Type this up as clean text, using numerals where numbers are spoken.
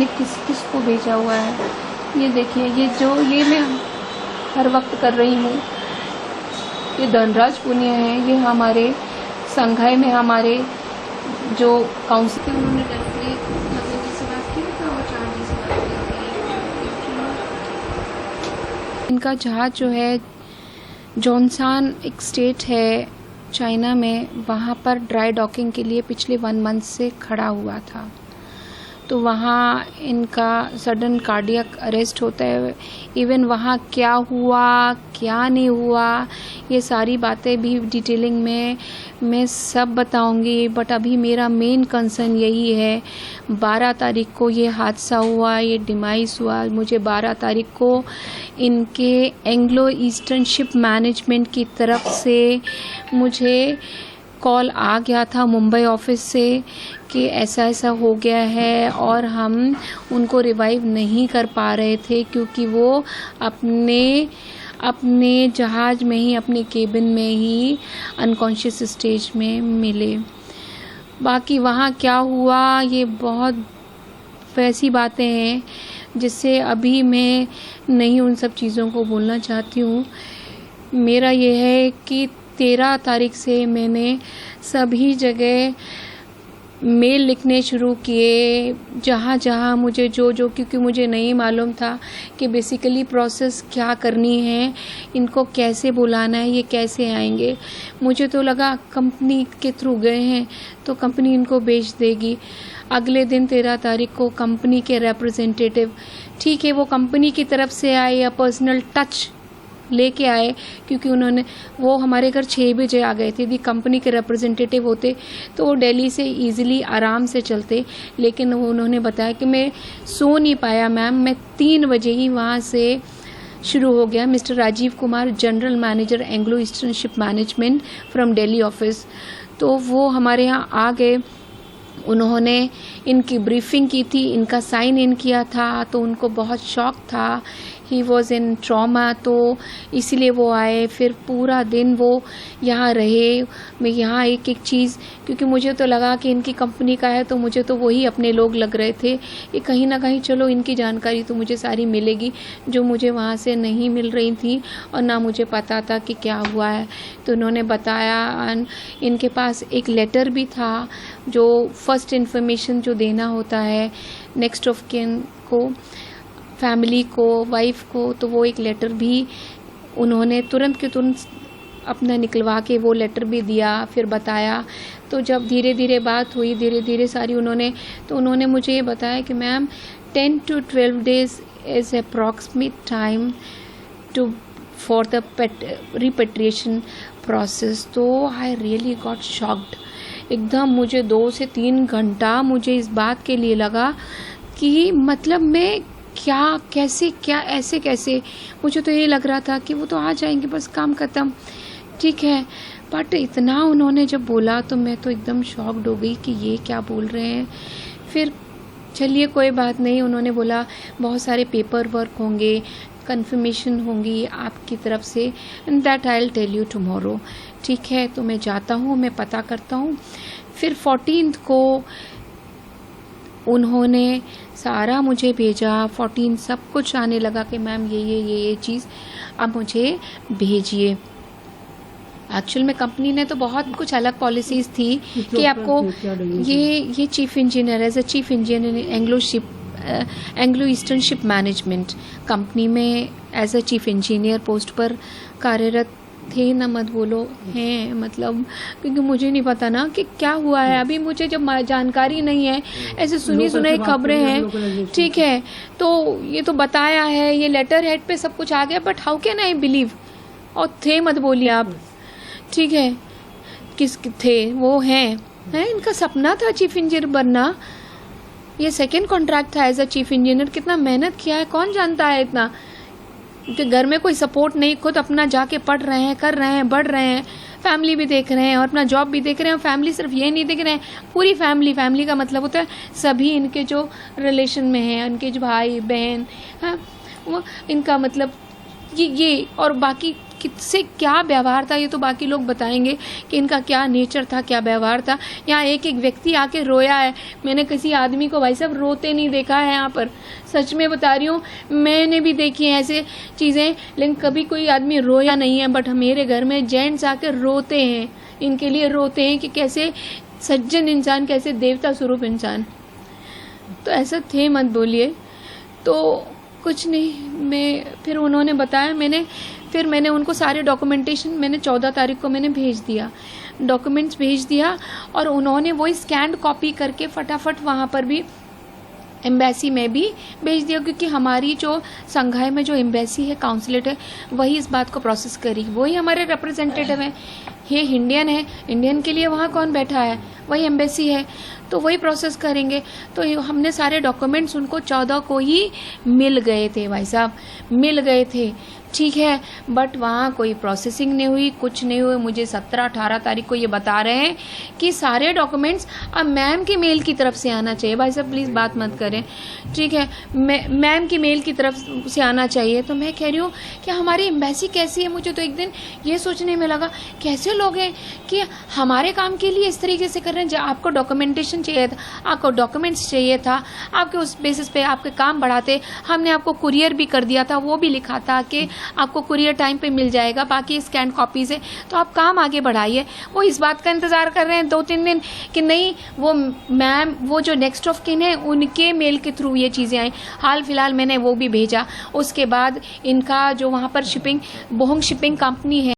ये किस किस को भेजा हुआ है। ये देखिए, ये मैं हर वक्त कर रही हूँ। ये धनराज पुनिया है, ये हमारे संघाई में हमारे जो काउंसिल उन्होंने डायरेक्टली जी से बात की था और चार जी से बात की। इनका जहाज जो है जॉनसान एक स्टेट है चाइना में, वहाँ पर ड्राई डॉकिंग के लिए पिछले 1 मंथ से खड़ा हुआ था। तो वहाँ इनका सडन कार्डियक अरेस्ट होता है। इवन वहाँ क्या हुआ क्या नहीं हुआ ये सारी बातें भी डिटेलिंग में मैं सब बताऊंगी। बट अभी मेरा मेन कंसर्न यही है, 12 तारीख को ये हादसा हुआ, ये डिमाइस हुआ। मुझे 12 तारीख को इनके एंग्लो ईस्टर्न शिप मैनेजमेंट की तरफ से मुझे कॉल आ गया था मुंबई ऑफिस से कि ऐसा ऐसा हो गया है और हम उनको रिवाइव नहीं कर पा रहे थे क्योंकि वो अपने जहाज़ में ही, अपने केबिन में ही अनकॉन्शियस स्टेज में मिले। बाकी वहाँ क्या हुआ ये बहुत वैसी बातें हैं जिससे अभी मैं नहीं उन सब चीज़ों को बोलना चाहती हूँ। मेरा ये है कि 13 तारीख से मैंने सभी जगह मेल लिखने शुरू किए, जहाँ जहाँ मुझे जो क्योंकि मुझे नहीं मालूम था कि बेसिकली प्रोसेस क्या करनी है, इनको कैसे बुलाना है, ये कैसे आएंगे। मुझे तो लगा कंपनी के थ्रू गए हैं तो कंपनी इनको भेज देगी। अगले दिन 13 तारीख को कंपनी के रिप्रेजेंटेटिव, ठीक है वो कंपनी की तरफ से आए या पर्सनल टच लेके आए, क्योंकि वो हमारे घर 6 बजे आ गए थे। यदि कंपनी के रिप्रेजेंटेटिव होते तो वो दिल्ली से इजीली आराम से चलते, लेकिन उन्होंने बताया कि मैं सो नहीं पाया मैम, मैं 3 बजे ही वहाँ से शुरू हो गया। Mister Rajiv Kumar, general manager Anglo Eastern ship management from Delhi office, तो वो हमारे यहाँ आ गए। उन्होंने इनकी ब्रीफिंग की थी, इनका साइन इन किया था, तो उनको बहुत शॉक था। ही वॉज इन ट्रॉमा, तो इसीलिए वो आए। फिर पूरा दिन वो यहाँ रहे। मैं यहाँ एक एक चीज़, क्योंकि मुझे तो लगा कि इनकी कंपनी का है तो मुझे तो वही अपने लोग लग रहे थे। ये कहीं ना कहीं चलो इनकी जानकारी तो मुझे सारी मिलेगी जो मुझे वहाँ से नहीं मिल रही थी और ना मुझे पता था कि क्या हुआ है। तो उन्होंने बताया, इनके पास एक लेटर भी था जो फर्स्ट इन्फॉर्मेशन जो देना होता है नेक्स्ट ऑफ किन को, फैमिली को, वाइफ को, तो वो एक लेटर भी उन्होंने तुरंत के तुरंत अपना निकलवा के वो लेटर भी दिया, फिर बताया। तो जब धीरे धीरे बात हुई, धीरे धीरे सारी उन्होंने मुझे ये बताया कि ma'am 10 to 12 days is approximate time for the repatriation process. तो आई रियली गॉट शॉक्ड। एकदम मुझे 2 से 3 घंटा मुझे इस बात के लिए लगा कि मतलब मैं क्या कैसे क्या ऐसे कैसे, मुझे तो ये लग रहा था कि वो तो आ जाएंगे बस काम खत्म, ठीक है। बट इतना उन्होंने जब बोला तो मैं तो एकदम शॉक्ड हो गई कि ये क्या बोल रहे हैं। फिर चलिए कोई बात नहीं, उन्होंने बोला बहुत सारे पेपर वर्क होंगे, कन्फर्मेशन होंगी आपकी तरफ से, and that I will tell you tomorrow. ठीक है, तो मैं जाता हूँ, मैं पता करता हूँ। फिर 14 को उन्होंने सारा मुझे भेजा, 14 सब कुछ आने लगा कि मैम ये चीज़ अब मुझे भेजिए। एक्चुअल में कंपनी ने तो बहुत कुछ अलग पॉलिसीज़ थी कि आपको ये chief engineer, as a chief engineer Anglo Eastern ship management company में as a chief engineer post पर कार्यरत थे ना, मत बोलो हैं, मतलब क्योंकि मुझे नहीं पता ना कि क्या हुआ है। अभी मुझे जब जानकारी नहीं है, ऐसे सुनी खबरें हैं, ठीक है। तो ये तो बताया है, ये लेटर हेड पे सब कुछ आ गया, but how can I believe. और थे मत बोलिए आप, ठीक है। किस थे वो हैं, इनका सपना था चीफ इंजीनियर बनना। ये सेकेंड कॉन्ट्रैक्ट था एज अ चीफ इंजीनियर। कितना मेहनत किया है कौन जानता है इतना, कि घर में कोई सपोर्ट नहीं, खुद अपना जाके पढ़ रहे हैं, कर रहे हैं, बढ़ रहे हैं, फैमिली भी देख रहे हैं और अपना जॉब भी देख रहे हैं। फैमिली सिर्फ ये नहीं देख रहे हैं, पूरी फैमिली का मतलब होता है सभी इनके जो रिलेशन में हैं, इनके जो भाई बहन हैं, वो इनका मतलब ये और बाकी किससे क्या व्यवहार था ये तो बाकी लोग बताएंगे कि इनका क्या नेचर था, क्या व्यवहार था। यहाँ एक एक व्यक्ति आके रोया है, मैंने किसी आदमी को भाई साहब रोते नहीं देखा है यहाँ पर, सच में बता रही हूँ। मैंने भी देखी हैं ऐसे चीज़ें, लेकिन कभी कोई आदमी रोया नहीं है। बट मेरे घर में जेंट्स आके रोते हैं, इनके लिए रोते हैं कि कैसे सज्जन इंसान, कैसे देवता स्वरूप इंसान। तो ऐसा थे, मत बोलिए। तो कुछ नहीं, फिर उन्होंने बताया, मैंने उनको सारे डॉक्यूमेंटेशन मैंने 14 तारीख को मैंने भेज दिया, डॉक्यूमेंट्स भेज दिया, और उन्होंने वही स्कैन्ड कॉपी करके फटाफट वहाँ पर भी एम्बेसी में भी भेज दिया, क्योंकि हमारी जो संघाई में जो एम्बेसी है, काउंसलेट है, वही इस बात को प्रोसेस करी, वही हमारे रिप्रेजेंटेटिव हैं। ये इंडियन है, इंडियन के लिए वहाँ कौन बैठा है, वही एम्बेसी है, तो वही प्रोसेस करेंगे। तो हमने सारे डॉक्यूमेंट्स उनको 14 को ही मिल गए थे भाई साहब, मिल गए थे, ठीक है। बट वहाँ कोई प्रोसेसिंग नहीं हुई, कुछ नहीं हुई। मुझे 17-18 तारीख को ये बता रहे हैं कि सारे डॉक्यूमेंट्स अब मैम की मेल की तरफ से आना चाहिए। भाई साहब प्लीज़ बात मत करें, ठीक है, मैम की मेल की तरफ से आना चाहिए। तो मैं कह रही हूँ कि हमारी एम्बेसी कैसी है। मुझे तो एक दिन ये सोचने में लगा, कैसे लोग हैं कि हमारे काम के लिए इस तरीके से कर रहे हैं। जब आपको डॉक्यूमेंटेशन चाहिए था, आपको डॉक्यूमेंट्स चाहिए था, आपके उस बेसिस पे आपके काम बढ़ाते, हमने आपको कुरियर भी कर दिया था, वो भी लिखा था कि आपको कुरियर टाइम पे मिल जाएगा, बाकी स्कैन कॉपी से, तो आप काम आगे बढ़ाइए। वो इस बात का इंतज़ार कर रहे हैं 2-3 दिन कि नहीं वो मैम, वो जो नेक्स्ट ऑफ किन है उनके मेल के थ्रू ये चीज़ें आई। हाल फिलहाल मैंने वो भी भेजा। उसके बाद इनका जो वहाँ पर शिपिंग, बोहंग शिपिंग कंपनी है,